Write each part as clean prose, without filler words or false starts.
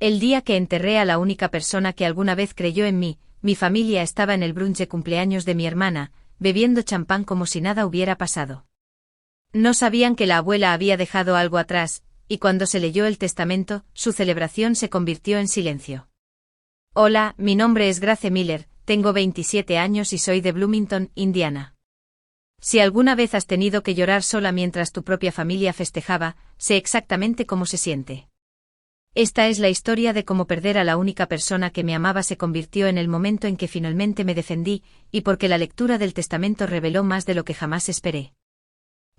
El día que enterré a la única persona que alguna vez creyó en mí, mi familia estaba en el brunch de cumpleaños de mi hermana, bebiendo champán como si nada hubiera pasado. No sabían que la abuela había dejado algo atrás, y cuando se leyó el testamento, su celebración se convirtió en silencio. Hola, mi nombre es Grace Miller, tengo 27 años y soy de Bloomington, Indiana. Si alguna vez has tenido que llorar sola mientras tu propia familia festejaba, sé exactamente cómo se siente. Esta es la historia de cómo perder a la única persona que me amaba se convirtió en el momento en que finalmente me defendí, y porque la lectura del testamento reveló más de lo que jamás esperé.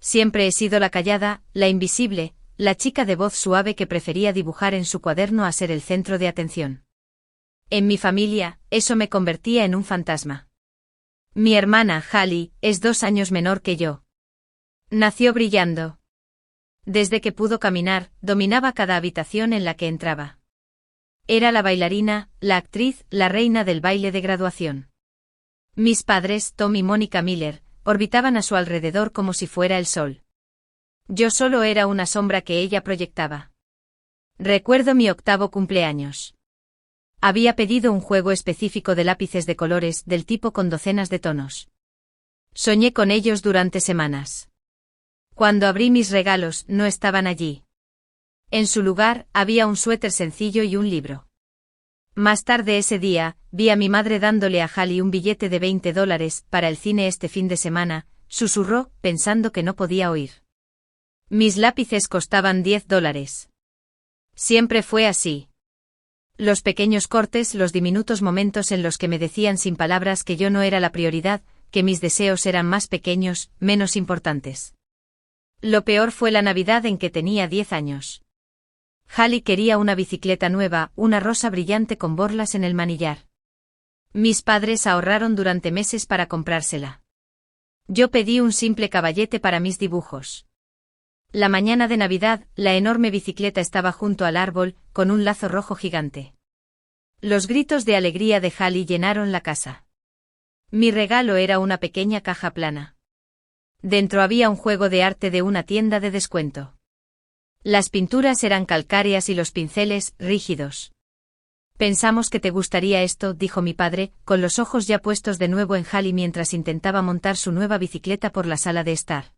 Siempre he sido la callada, la invisible, la chica de voz suave que prefería dibujar en su cuaderno a ser el centro de atención. En mi familia, eso me convertía en un fantasma. Mi hermana, Hallie, es 2 años menor que yo. Nació brillando. Desde que pudo caminar, dominaba cada habitación en la que entraba. Era la bailarina, la actriz, la reina del baile de graduación. Mis padres, Tom y Mónica Miller, orbitaban a su alrededor como si fuera el sol. Yo solo era una sombra que ella proyectaba. Recuerdo mi 8º cumpleaños. Había pedido un juego específico de lápices de colores del tipo con docenas de tonos. Soñé con ellos durante semanas. Cuando abrí mis regalos, no estaban allí. En su lugar, había un suéter sencillo y un libro. Más tarde ese día, vi a mi madre dándole a Hallie un billete de $20 para el cine este fin de semana, susurró, pensando que no podía oír. Mis lápices costaban $10. Siempre fue así. Los pequeños cortes, los diminutos momentos en los que me decían sin palabras que yo no era la prioridad, que mis deseos eran más pequeños, menos importantes. Lo peor fue la Navidad en que tenía 10 años. Hallie quería una bicicleta nueva, una rosa brillante con borlas en el manillar. Mis padres ahorraron durante meses para comprársela. Yo pedí un simple caballete para mis dibujos. La mañana de Navidad, la enorme bicicleta estaba junto al árbol, con un lazo rojo gigante. Los gritos de alegría de Hallie llenaron la casa. Mi regalo era una pequeña caja plana. Dentro había un juego de arte de una tienda de descuento. Las pinturas eran calcáreas y los pinceles, rígidos. Pensamos que te gustaría esto, dijo mi padre, con los ojos ya puestos de nuevo en Hallie mientras intentaba montar su nueva bicicleta por la sala de estar.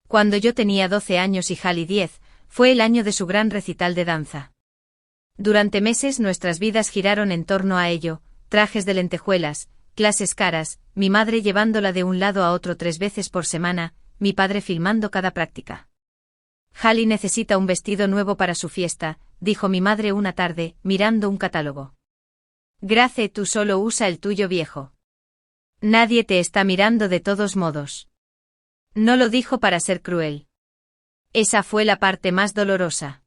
Cuando yo tenía 12 años y Hallie 10, fue el año de su gran recital de danza. Durante meses nuestras vidas giraron en torno a ello, trajes de lentejuelas, clases caras, mi madre llevándola de un lado a otro 3 veces por semana, mi padre filmando cada práctica. Hallie necesita un vestido nuevo para su fiesta, dijo mi madre una tarde, mirando un catálogo. Grace, tú solo usa el tuyo viejo. Nadie te está mirando de todos modos. No lo dijo para ser cruel. Esa fue la parte más dolorosa.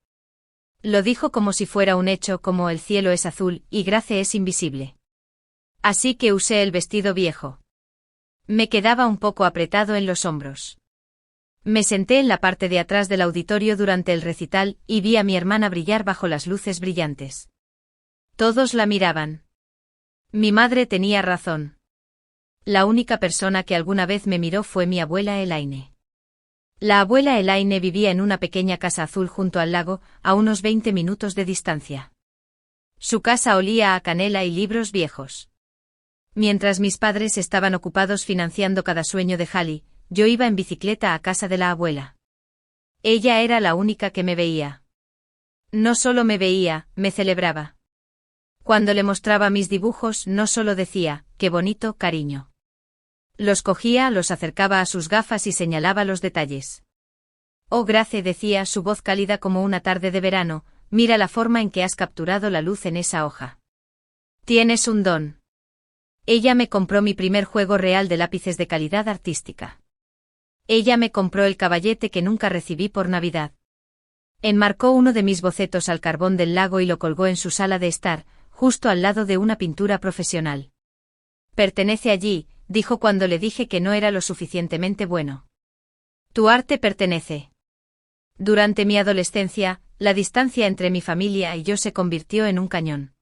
Lo dijo como si fuera un hecho, como el cielo es azul y Grace es invisible. Así que usé el vestido viejo. Me quedaba un poco apretado en los hombros. Me senté en la parte de atrás del auditorio durante el recital y vi a mi hermana brillar bajo las luces brillantes. Todos la miraban. Mi madre tenía razón. La única persona que alguna vez me miró fue mi abuela Elaine. La abuela Elaine vivía en una pequeña casa azul junto al lago, a unos 20 minutos de distancia. Su casa olía a canela y libros viejos. Mientras mis padres estaban ocupados financiando cada sueño de Hallie, yo iba en bicicleta a casa de la abuela. Ella era la única que me veía. No solo me veía, me celebraba. Cuando le mostraba mis dibujos no solo decía, qué bonito, cariño. Los cogía, los acercaba a sus gafas y señalaba los detalles. Oh Grace, decía, su voz cálida como una tarde de verano, mira la forma en que has capturado la luz en esa hoja. Tienes un don. Ella me compró mi primer juego real de lápices de calidad artística. Ella me compró el caballete que nunca recibí por Navidad. Enmarcó uno de mis bocetos al carbón del lago y lo colgó en su sala de estar, justo al lado de una pintura profesional. Pertenece allí, dijo cuando le dije que no era lo suficientemente bueno. Tu arte pertenece. Durante mi adolescencia, la distancia entre mi familia y yo se convirtió en un cañón.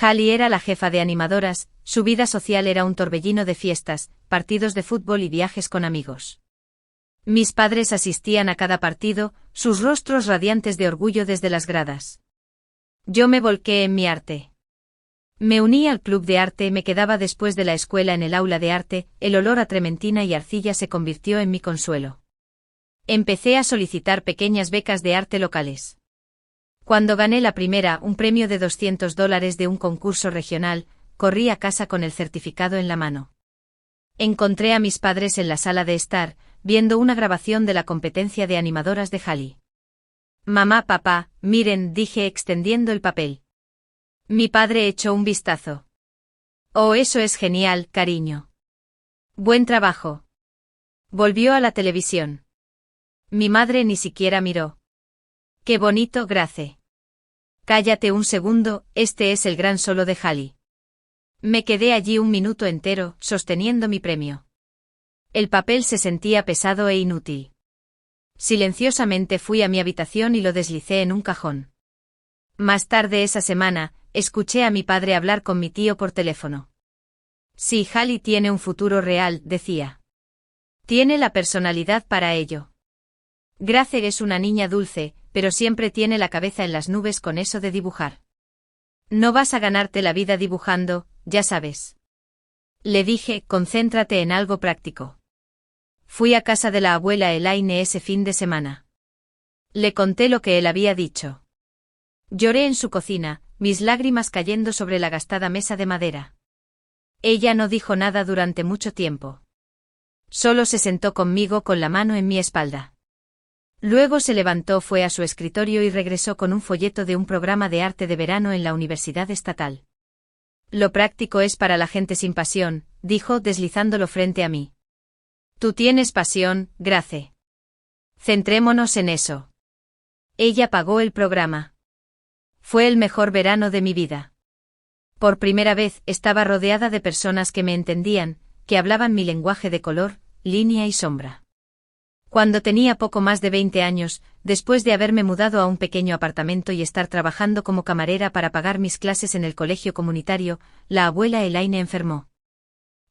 Hallie era la jefa de animadoras, su vida social era un torbellino de fiestas, partidos de fútbol y viajes con amigos. Mis padres asistían a cada partido, sus rostros radiantes de orgullo desde las gradas. Yo me volqué en mi arte. Me uní al club de arte, me quedaba después de la escuela en el aula de arte, el olor a trementina y arcilla se convirtió en mi consuelo. Empecé a solicitar pequeñas becas de arte locales. Cuando gané la primera, un premio de $200 de un concurso regional, corrí a casa con el certificado en la mano. Encontré a mis padres en la sala de estar, viendo una grabación de la competencia de animadoras de Halley. Mamá, papá, miren, dije extendiendo el papel. Mi padre echó un vistazo. Oh, eso es genial, cariño. Buen trabajo. Volvió a la televisión. Mi madre ni siquiera miró. Qué bonito, Grace. Cállate un segundo, este es el gran solo de Halley. Me quedé allí un minuto entero, sosteniendo mi premio. El papel se sentía pesado e inútil. Silenciosamente fui a mi habitación y lo deslicé en un cajón. Más tarde esa semana, escuché a mi padre hablar con mi tío por teléfono. Sí, Halley tiene un futuro real, decía. Tiene la personalidad para ello. Grace es una niña dulce, pero siempre tiene la cabeza en las nubes con eso de dibujar. No vas a ganarte la vida dibujando, ya sabes. Le dije, concéntrate en algo práctico. Fui a casa de la abuela Elaine ese fin de semana. Le conté lo que él había dicho. Lloré en su cocina, mis lágrimas cayendo sobre la gastada mesa de madera. Ella no dijo nada durante mucho tiempo. Solo se sentó conmigo con la mano en mi espalda. Luego se levantó, fue a su escritorio y regresó con un folleto de un programa de arte de verano en la Universidad Estatal. Lo práctico es para la gente sin pasión, dijo deslizándolo frente a mí. Tú tienes pasión, Grace. Centrémonos en eso. Ella pagó el programa. Fue el mejor verano de mi vida. Por primera vez estaba rodeada de personas que me entendían, que hablaban mi lenguaje de color, línea y sombra. Cuando tenía poco más de 20 años, después de haberme mudado a un pequeño apartamento y estar trabajando como camarera para pagar mis clases en el colegio comunitario, la abuela Elaine enfermó.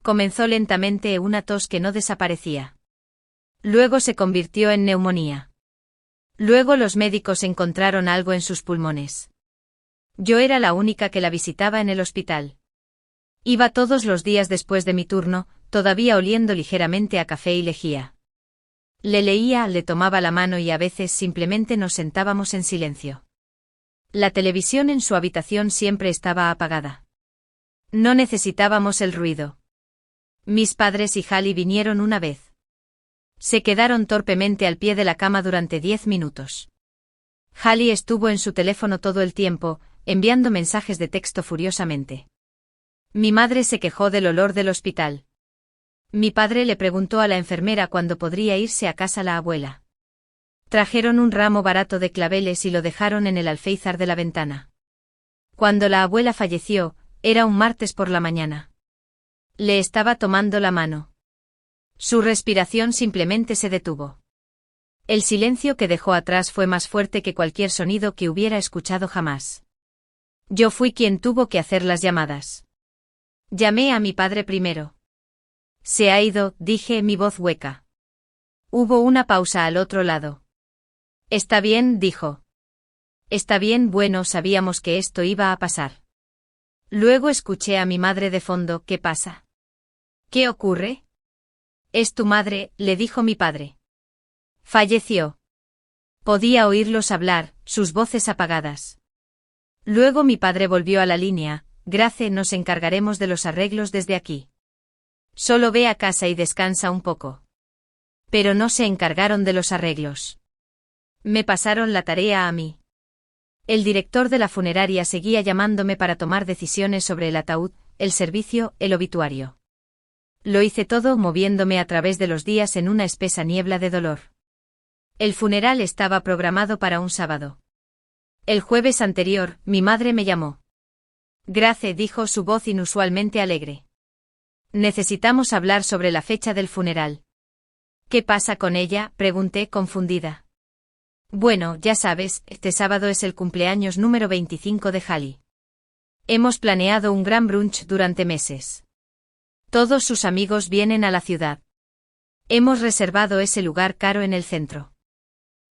Comenzó lentamente una tos que no desaparecía. Luego se convirtió en neumonía. Luego los médicos encontraron algo en sus pulmones. Yo era la única que la visitaba en el hospital. Iba todos los días después de mi turno, todavía oliendo ligeramente a café y lejía. Le leía, le tomaba la mano y a veces simplemente nos sentábamos en silencio. La televisión en su habitación siempre estaba apagada. No necesitábamos el ruido. Mis padres y Halley vinieron una vez. Se quedaron torpemente al pie de la cama durante 10 minutos. Halley estuvo en su teléfono todo el tiempo, enviando mensajes de texto furiosamente. Mi madre se quejó del olor del hospital. Mi padre le preguntó a la enfermera cuándo podría irse a casa la abuela. Trajeron un ramo barato de claveles y lo dejaron en el alféizar de la ventana. Cuando la abuela falleció, era un martes por la mañana. Le estaba tomando la mano. Su respiración simplemente se detuvo. El silencio que dejó atrás fue más fuerte que cualquier sonido que hubiera escuchado jamás. Yo fui quien tuvo que hacer las llamadas. Llamé a mi padre primero. Se ha ido, dije, mi voz hueca. Hubo una pausa al otro lado. Está bien, dijo. Está bien, bueno, sabíamos que esto iba a pasar. Luego escuché a mi madre de fondo, ¿qué pasa? ¿Qué ocurre? Es tu madre, le dijo mi padre. Falleció. Podía oírlos hablar, sus voces apagadas. Luego mi padre volvió a la línea, Grace, nos encargaremos de los arreglos desde aquí. Solo ve a casa y descansa un poco. Pero no se encargaron de los arreglos. Me pasaron la tarea a mí. El director de la funeraria seguía llamándome para tomar decisiones sobre el ataúd, el servicio, el obituario. Lo hice todo moviéndome a través de los días en una espesa niebla de dolor. El funeral estaba programado para un sábado. El jueves anterior, mi madre me llamó. Grace, dijo su voz inusualmente alegre. Necesitamos hablar sobre la fecha del funeral. ¿Qué pasa con ella?, pregunté confundida. Bueno, ya sabes, este sábado es el cumpleaños número 25 de Halley. Hemos planeado un gran brunch durante meses. Todos sus amigos vienen a la ciudad. Hemos reservado ese lugar caro en el centro.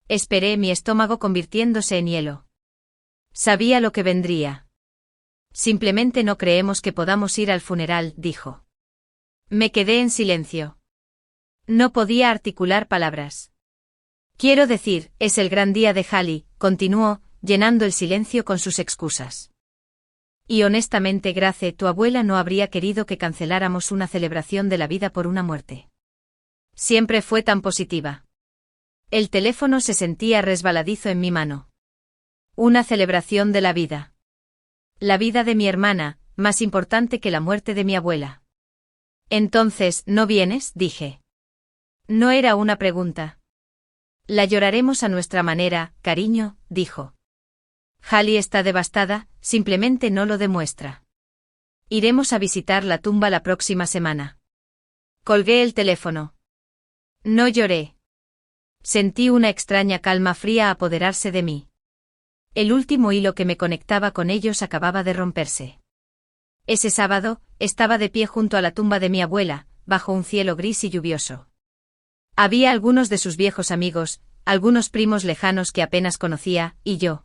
Esperé, mi estómago convirtiéndose en hielo. Sabía lo que vendría. Simplemente no creemos que podamos ir al funeral, dijo. Me quedé en silencio. No podía articular palabras. Quiero decir, es el gran día de Hallie, continuó, llenando el silencio con sus excusas. Y honestamente, Grace, tu abuela no habría querido que canceláramos una celebración de la vida por una muerte. Siempre fue tan positiva. El teléfono se sentía resbaladizo en mi mano. Una celebración de la vida. La vida de mi hermana, más importante que la muerte de mi abuela. Entonces, ¿no vienes?, dije. No era una pregunta. La lloraremos a nuestra manera, cariño, dijo. Hallie está devastada, simplemente no lo demuestra. Iremos a visitar la tumba la próxima semana. Colgué el teléfono. No lloré. Sentí una extraña calma fría apoderarse de mí. El último hilo que me conectaba con ellos acababa de romperse. Ese sábado, estaba de pie junto a la tumba de mi abuela, bajo un cielo gris y lluvioso. Había algunos de sus viejos amigos, algunos primos lejanos que apenas conocía, y yo.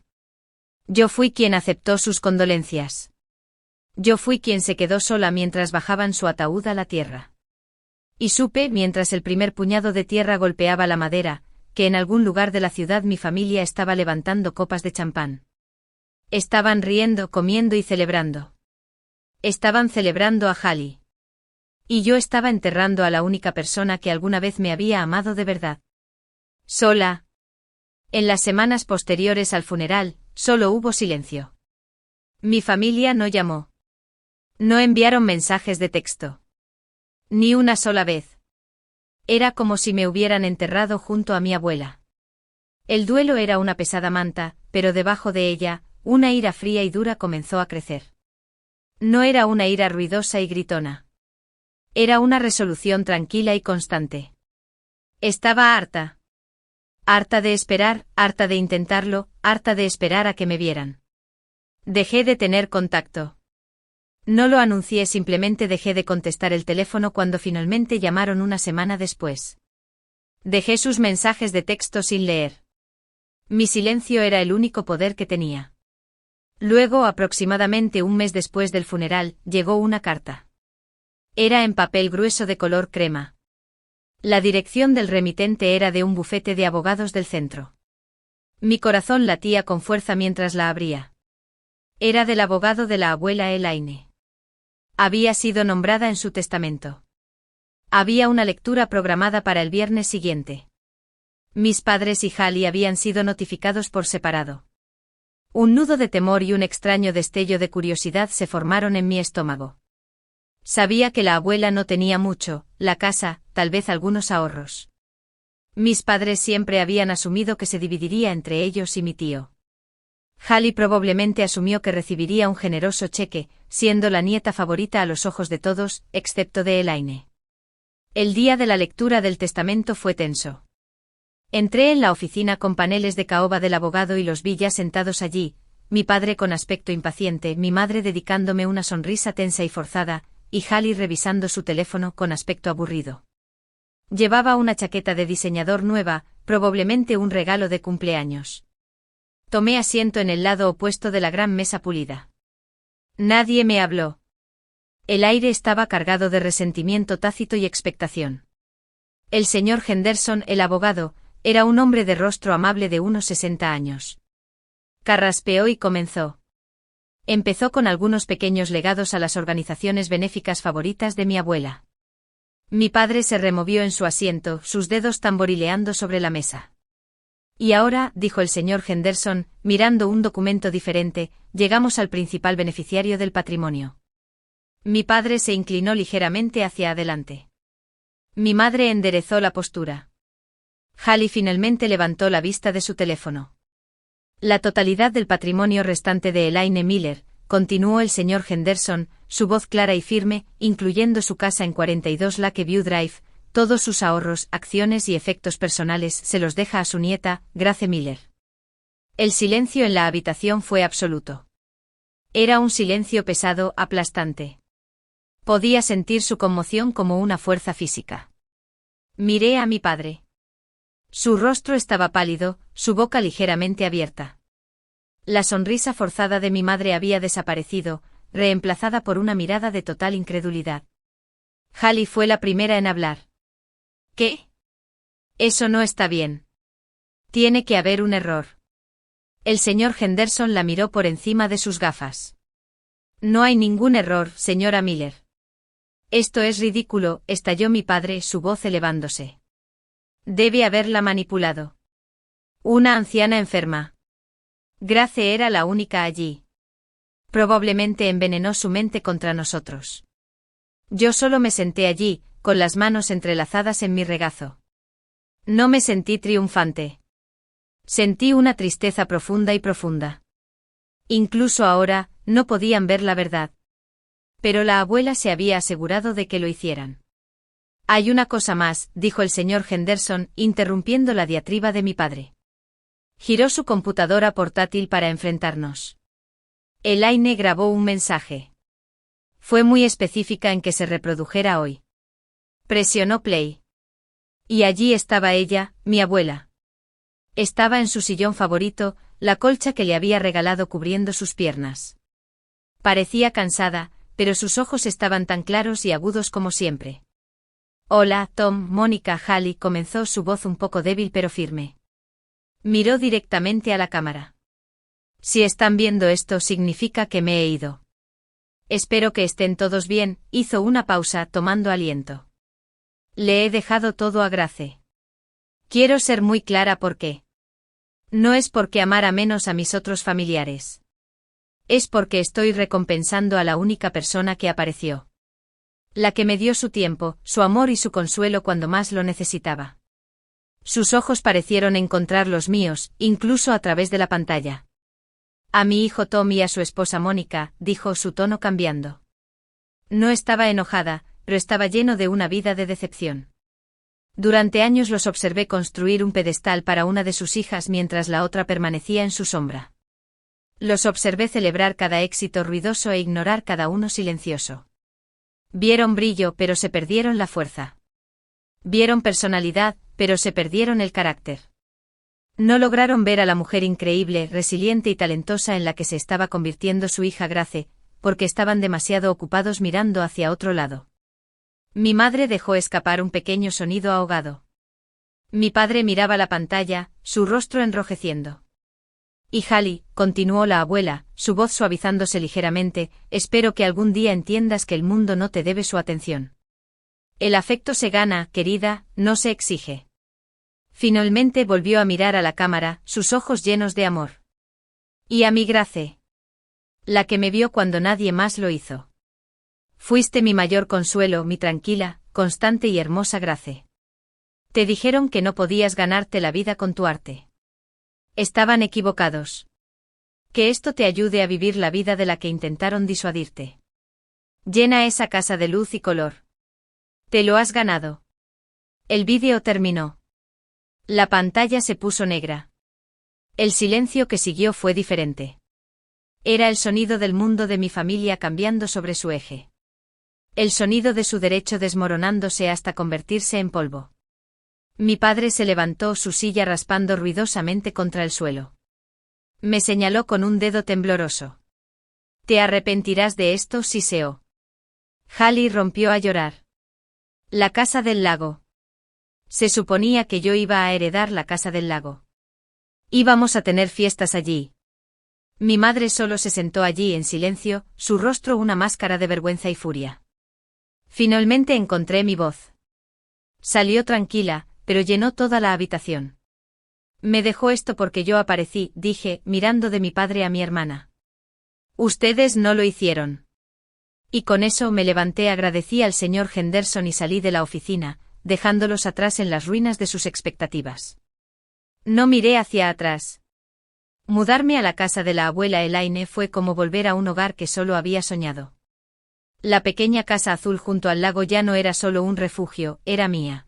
Yo fui quien aceptó sus condolencias. Yo fui quien se quedó sola mientras bajaban su ataúd a la tierra. Y supe, mientras el primer puñado de tierra golpeaba la madera, que en algún lugar de la ciudad mi familia estaba levantando copas de champán. Estaban riendo, comiendo y celebrando. Estaban celebrando a Hallie. Y yo estaba enterrando a la única persona que alguna vez me había amado de verdad. Sola. En las semanas posteriores al funeral, solo hubo silencio. Mi familia no llamó. No enviaron mensajes de texto. Ni una sola vez. Era como si me hubieran enterrado junto a mi abuela. El duelo era una pesada manta, pero debajo de ella, una ira fría y dura comenzó a crecer. No era una ira ruidosa y gritona. Era una resolución tranquila y constante. Estaba harta. Harta de esperar, harta de intentarlo, harta de esperar a que me vieran. Dejé de tener contacto. No lo anuncié, simplemente dejé de contestar el teléfono cuando finalmente llamaron una semana después. Dejé sus mensajes de texto sin leer. Mi silencio era el único poder que tenía. Luego, aproximadamente un mes después del funeral, llegó una carta. Era en papel grueso de color crema. La dirección del remitente era de un bufete de abogados del centro. Mi corazón latía con fuerza mientras la abría. Era del abogado de la abuela Elaine. Había sido nombrada en su testamento. Había una lectura programada para el viernes siguiente. Mis padres y Hallie habían sido notificados por separado. Un nudo de temor y un extraño destello de curiosidad se formaron en mi estómago. Sabía que la abuela no tenía mucho, la casa, tal vez algunos ahorros. Mis padres siempre habían asumido que se dividiría entre ellos y mi tío. Hallie probablemente asumió que recibiría un generoso cheque, siendo la nieta favorita a los ojos de todos, excepto de Elaine. El día de la lectura del testamento fue tenso. Entré en la oficina con paneles de caoba del abogado y los vi ya sentados allí, mi padre con aspecto impaciente, mi madre dedicándome una sonrisa tensa y forzada, y Hallie revisando su teléfono con aspecto aburrido. Llevaba una chaqueta de diseñador nueva, probablemente un regalo de cumpleaños. Tomé asiento en el lado opuesto de la gran mesa pulida. Nadie me habló. El aire estaba cargado de resentimiento tácito y expectación. El señor Henderson, el abogado, era un hombre de rostro amable de unos 60 años. Carraspeó y comenzó. Empezó con algunos pequeños legados a las organizaciones benéficas favoritas de mi abuela. Mi padre se removió en su asiento, sus dedos tamborileando sobre la mesa. Y ahora, dijo el señor Henderson, mirando un documento diferente, llegamos al principal beneficiario del patrimonio. Mi padre se inclinó ligeramente hacia adelante. Mi madre enderezó la postura. Hallie finalmente levantó la vista de su teléfono. La totalidad del patrimonio restante de Elaine Miller, continuó el señor Henderson, su voz clara y firme, incluyendo su casa en 42 Lakeview Drive, todos sus ahorros, acciones y efectos personales se los deja a su nieta, Grace Miller. El silencio en la habitación fue absoluto. Era un silencio pesado, aplastante. Podía sentir su conmoción como una fuerza física. Miré a mi padre. Su rostro estaba pálido, su boca ligeramente abierta. La sonrisa forzada de mi madre había desaparecido, reemplazada por una mirada de total incredulidad. Hallie fue la primera en hablar. ¿Qué? Eso no está bien. Tiene que haber un error. El señor Henderson la miró por encima de sus gafas. No hay ningún error, señora Miller. Esto es ridículo, estalló mi padre, su voz elevándose. Debe haberla manipulado. Una anciana enferma. Grace era la única allí. Probablemente envenenó su mente contra nosotros. Yo solo me senté allí, con las manos entrelazadas en mi regazo. No me sentí triunfante. Sentí una tristeza profunda. Incluso ahora, no podían ver la verdad. Pero la abuela se había asegurado de que lo hicieran. Hay una cosa más, dijo el señor Henderson, interrumpiendo la diatriba de mi padre. Giró su computadora portátil para enfrentarnos. Elaine grabó un mensaje. Fue muy específica en que se reprodujera hoy. Presionó play. Y allí estaba ella, mi abuela. Estaba en su sillón favorito, la colcha que le había regalado cubriendo sus piernas. Parecía cansada, pero sus ojos estaban tan claros y agudos como siempre. Hola, Tom, Mónica, Hallie, comenzó su voz un poco débil pero firme. Miró directamente a la cámara. Si están viendo esto significa que me he ido. Espero que estén todos bien, hizo una pausa tomando aliento. Le he dejado todo a Grace. Quiero ser muy clara por qué. No es porque amara menos a mis otros familiares. Es porque estoy recompensando a la única persona que apareció. La que me dio su tiempo, su amor y su consuelo cuando más lo necesitaba. Sus ojos parecieron encontrar los míos, incluso a través de la pantalla. A mi hijo Tom y a su esposa Mónica, dijo, su tono cambiando. No estaba enojada, pero estaba lleno de una vida de decepción. Durante años los observé construir un pedestal para una de sus hijas mientras la otra permanecía en su sombra. Los observé celebrar cada éxito ruidoso e ignorar cada uno silencioso. Vieron brillo, pero se perdieron la fuerza. Vieron personalidad, pero se perdieron el carácter. No lograron ver a la mujer increíble, resiliente y talentosa en la que se estaba convirtiendo su hija Grace, porque estaban demasiado ocupados mirando hacia otro lado. Mi madre dejó escapar un pequeño sonido ahogado. Mi padre miraba la pantalla, su rostro enrojeciendo. Y Hallie, continuó la abuela, su voz suavizándose ligeramente, espero que algún día entiendas que el mundo no te debe su atención. El afecto se gana, querida, no se exige. Finalmente volvió a mirar a la cámara, sus ojos llenos de amor. Y a mi Grace. La que me vio cuando nadie más lo hizo. Fuiste mi mayor consuelo, mi tranquila, constante y hermosa Grace. Te dijeron que no podías ganarte la vida con tu arte. Estaban equivocados. Que esto te ayude a vivir la vida de la que intentaron disuadirte. Llena esa casa de luz y color. Te lo has ganado. El vídeo terminó. La pantalla se puso negra. El silencio que siguió fue diferente. Era el sonido del mundo de mi familia cambiando sobre su eje. El sonido de su derecho desmoronándose hasta convertirse en polvo. Mi padre se levantó su silla raspando ruidosamente contra el suelo. Me señaló con un dedo tembloroso. Te arrepentirás de esto, siseó. Hallie rompió a llorar. La casa del lago. Se suponía que yo iba a heredar la casa del lago. Íbamos a tener fiestas allí. Mi madre solo se sentó allí en silencio, su rostro una máscara de vergüenza y furia. Finalmente encontré mi voz. Salió tranquila, pero llenó toda la habitación. Me dejó esto porque yo aparecí, dije, mirando de mi padre a mi hermana. Ustedes no lo hicieron. Y con eso me levanté, agradecí al señor Henderson y salí de la oficina, dejándolos atrás en las ruinas de sus expectativas. No miré hacia atrás. Mudarme a la casa de la abuela Elaine fue como volver a un hogar que solo había soñado. La pequeña casa azul junto al lago ya no era solo un refugio, era mía.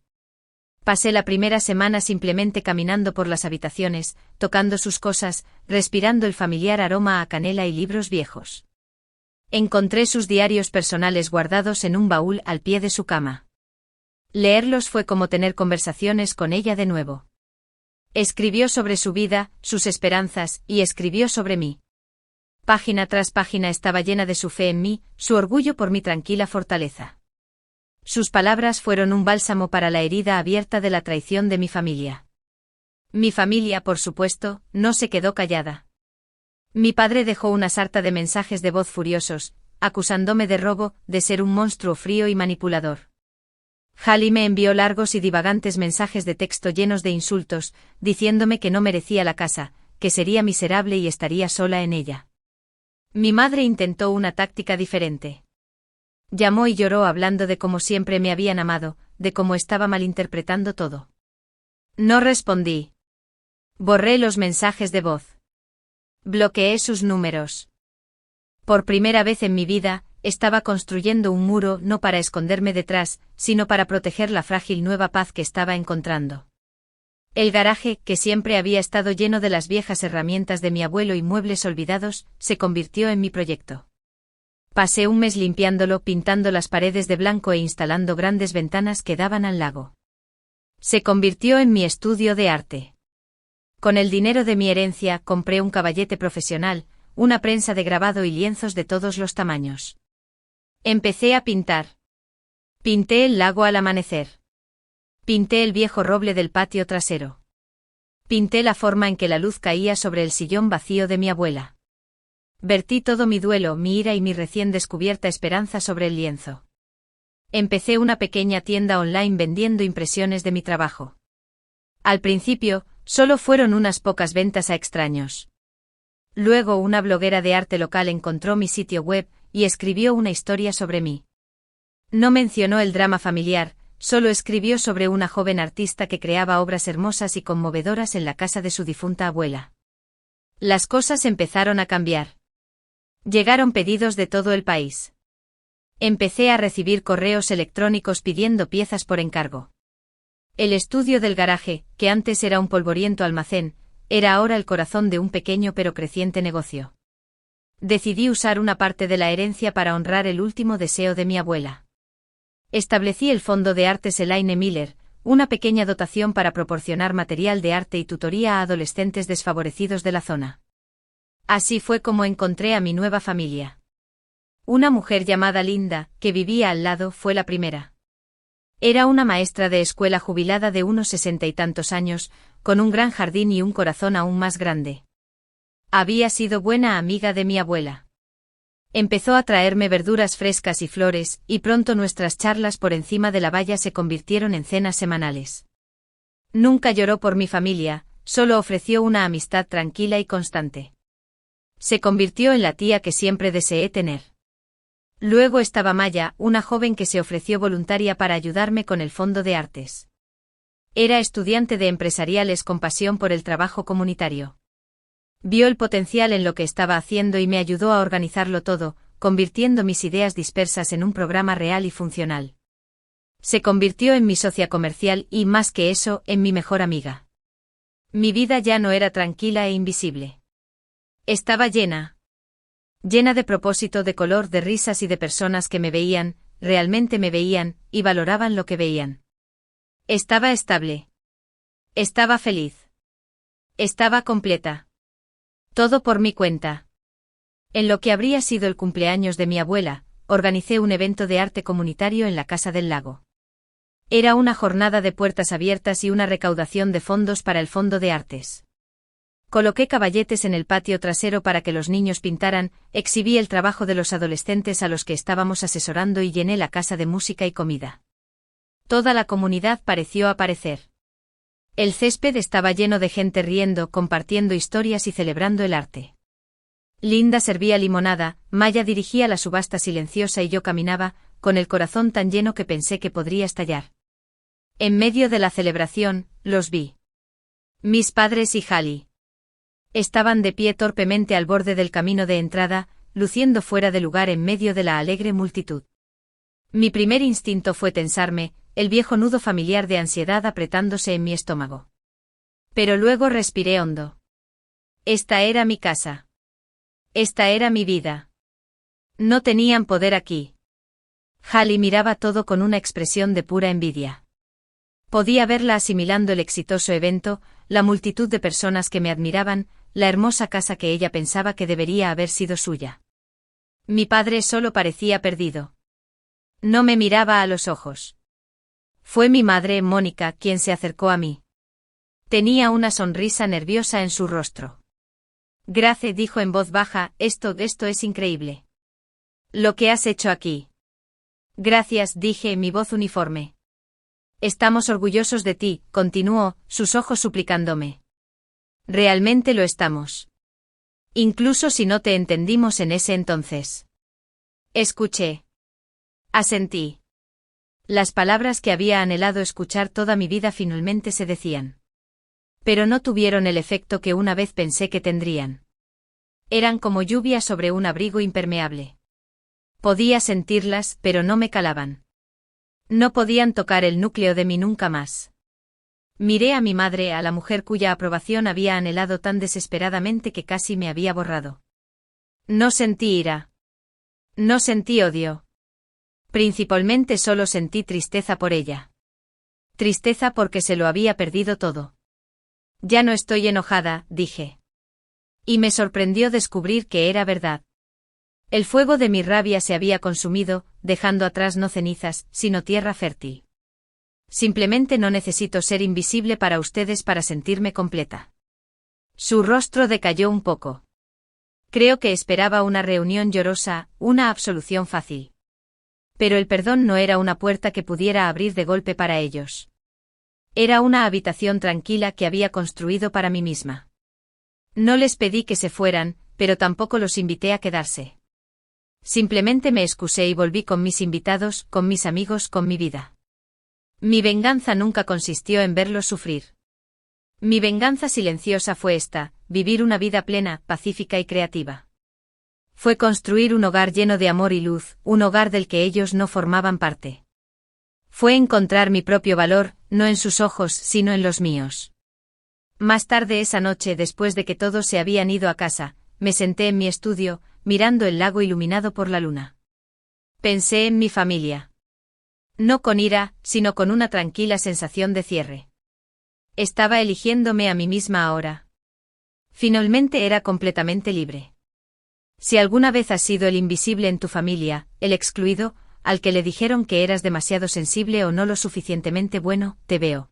Pasé la primera semana simplemente caminando por las habitaciones, tocando sus cosas, respirando el familiar aroma a canela y libros viejos. Encontré sus diarios personales guardados en un baúl al pie de su cama. Leerlos fue como tener conversaciones con ella de nuevo. Escribió sobre su vida, sus esperanzas, y escribió sobre mí. Página tras página estaba llena de su fe en mí, su orgullo por mi tranquila fortaleza. Sus palabras fueron un bálsamo para la herida abierta de la traición de mi familia. Mi familia, por supuesto, no se quedó callada. Mi padre dejó una sarta de mensajes de voz furiosos, acusándome de robo, de ser un monstruo frío y manipulador. Hallie me envió largos y divagantes mensajes de texto llenos de insultos, diciéndome que no merecía la casa, que sería miserable y estaría sola en ella. Mi madre intentó una táctica diferente. Llamó y lloró hablando de cómo siempre me habían amado, de cómo estaba malinterpretando todo. No respondí. Borré los mensajes de voz. Bloqueé sus números. Por primera vez en mi vida, estaba construyendo un muro no para esconderme detrás, sino para proteger la frágil nueva paz que estaba encontrando. El garaje, que siempre había estado lleno de las viejas herramientas de mi abuelo y muebles olvidados, se convirtió en mi proyecto. Pasé un mes limpiándolo, pintando las paredes de blanco e instalando grandes ventanas que daban al lago. Se convirtió en mi estudio de arte. Con el dinero de mi herencia compré un caballete profesional, una prensa de grabado y lienzos de todos los tamaños. Empecé a pintar. Pinté el lago al amanecer. Pinté el viejo roble del patio trasero. Pinté la forma en que la luz caía sobre el sillón vacío de mi abuela. Vertí todo mi duelo, mi ira y mi recién descubierta esperanza sobre el lienzo. Empecé una pequeña tienda online vendiendo impresiones de mi trabajo. Al principio, solo fueron unas pocas ventas a extraños. Luego una bloguera de arte local encontró mi sitio web y escribió una historia sobre mí. No mencionó el drama familiar, solo escribió sobre una joven artista que creaba obras hermosas y conmovedoras en la casa de su difunta abuela. Las cosas empezaron a cambiar. Llegaron pedidos de todo el país. Empecé a recibir correos electrónicos pidiendo piezas por encargo. El estudio del garaje, que antes era un polvoriento almacén, era ahora el corazón de un pequeño pero creciente negocio. Decidí usar una parte de la herencia para honrar el último deseo de mi abuela. Establecí el Fondo de Artes Elaine Miller, una pequeña dotación para proporcionar material de arte y tutoría a adolescentes desfavorecidos de la zona. Así fue como encontré a mi nueva familia. Una mujer llamada Linda, que vivía al lado, fue la primera. Era una maestra de escuela jubilada de unos 60 y tantos años, con un gran jardín y un corazón aún más grande. Había sido buena amiga de mi abuela. Empezó a traerme verduras frescas y flores, y pronto nuestras charlas por encima de la valla se convirtieron en cenas semanales. Nunca lloró por mi familia, solo ofreció una amistad tranquila y constante. Se convirtió en la tía que siempre deseé tener. Luego estaba Maya, una joven que se ofreció voluntaria para ayudarme con el Fondo de Artes. Era estudiante de empresariales con pasión por el trabajo comunitario. Vio el potencial en lo que estaba haciendo y me ayudó a organizarlo todo, convirtiendo mis ideas dispersas en un programa real y funcional. Se convirtió en mi socia comercial y, más que eso, en mi mejor amiga. Mi vida ya no era tranquila e invisible. Estaba llena de propósito, de color, de risas y de personas que me veían, realmente me veían, y valoraban lo que veían. Estaba estable. Estaba feliz. Estaba completa. Todo por mi cuenta. En lo que habría sido el cumpleaños de mi abuela, organicé un evento de arte comunitario en la Casa del Lago. Era una jornada de puertas abiertas y una recaudación de fondos para el Fondo de Artes. Coloqué caballetes en el patio trasero para que los niños pintaran, exhibí el trabajo de los adolescentes a los que estábamos asesorando y llené la casa de música y comida. Toda la comunidad pareció aparecer. El césped estaba lleno de gente riendo, compartiendo historias y celebrando el arte. Linda servía limonada, Maya dirigía la subasta silenciosa y yo caminaba, con el corazón tan lleno que pensé que podría estallar. En medio de la celebración, los vi. Mis padres y Hallie. Estaban de pie torpemente al borde del camino de entrada, luciendo fuera de lugar en medio de la alegre multitud. Mi primer instinto fue tensarme, el viejo nudo familiar de ansiedad apretándose en mi estómago. Pero luego respiré hondo. Esta era mi casa. Esta era mi vida. No tenían poder aquí. Hallie miraba todo con una expresión de pura envidia. Podía verla asimilando el exitoso evento, la multitud de personas que me admiraban, la hermosa casa que ella pensaba que debería haber sido suya. Mi padre solo parecía perdido. No me miraba a los ojos. Fue mi madre, Mónica, quien se acercó a mí. Tenía una sonrisa nerviosa en su rostro. Grace dijo en voz baja, esto es increíble. Lo que has hecho aquí. Gracias, dije, mi voz uniforme. Estamos orgullosos de ti, continuó, sus ojos suplicándome. Realmente lo estamos. Incluso si no te entendimos en ese entonces. Escuché. Asentí. Las palabras que había anhelado escuchar toda mi vida finalmente se decían. Pero no tuvieron el efecto que una vez pensé que tendrían. Eran como lluvia sobre un abrigo impermeable. Podía sentirlas, pero no me calaban. No podían tocar el núcleo de mí nunca más. Miré a mi madre, a la mujer cuya aprobación había anhelado tan desesperadamente que casi me había borrado. No sentí ira. No sentí odio. Principalmente solo sentí tristeza por ella. Tristeza porque se lo había perdido todo. Ya no estoy enojada, dije. Y me sorprendió descubrir que era verdad. El fuego de mi rabia se había consumido, dejando atrás no cenizas, sino tierra fértil. Simplemente no necesito ser invisible para ustedes para sentirme completa. Su rostro decayó un poco. Creo que esperaba una reunión llorosa, una absolución fácil. Pero el perdón no era una puerta que pudiera abrir de golpe para ellos. Era una habitación tranquila que había construido para mí misma. No les pedí que se fueran, pero tampoco los invité a quedarse. Simplemente me excusé y volví con mis invitados, con mis amigos, con mi vida. Mi venganza nunca consistió en verlos sufrir. Mi venganza silenciosa fue esta, vivir una vida plena, pacífica y creativa. Fue construir un hogar lleno de amor y luz, un hogar del que ellos no formaban parte. Fue encontrar mi propio valor, no en sus ojos, sino en los míos. Más tarde esa noche, después de que todos se habían ido a casa, me senté en mi estudio, mirando el lago iluminado por la luna. Pensé en mi familia. No con ira, sino con una tranquila sensación de cierre. Estaba eligiéndome a mí misma ahora. Finalmente era completamente libre. Si alguna vez has sido el invisible en tu familia, el excluido, al que le dijeron que eras demasiado sensible o no lo suficientemente bueno, te veo.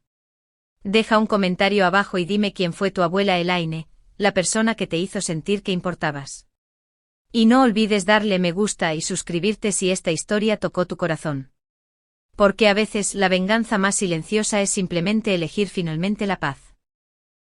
Deja un comentario abajo y dime quién fue tu abuela Elaine, la persona que te hizo sentir que importabas. Y no olvides darle me gusta y suscribirte si esta historia tocó tu corazón. Porque a veces la venganza más silenciosa es simplemente elegir finalmente la paz.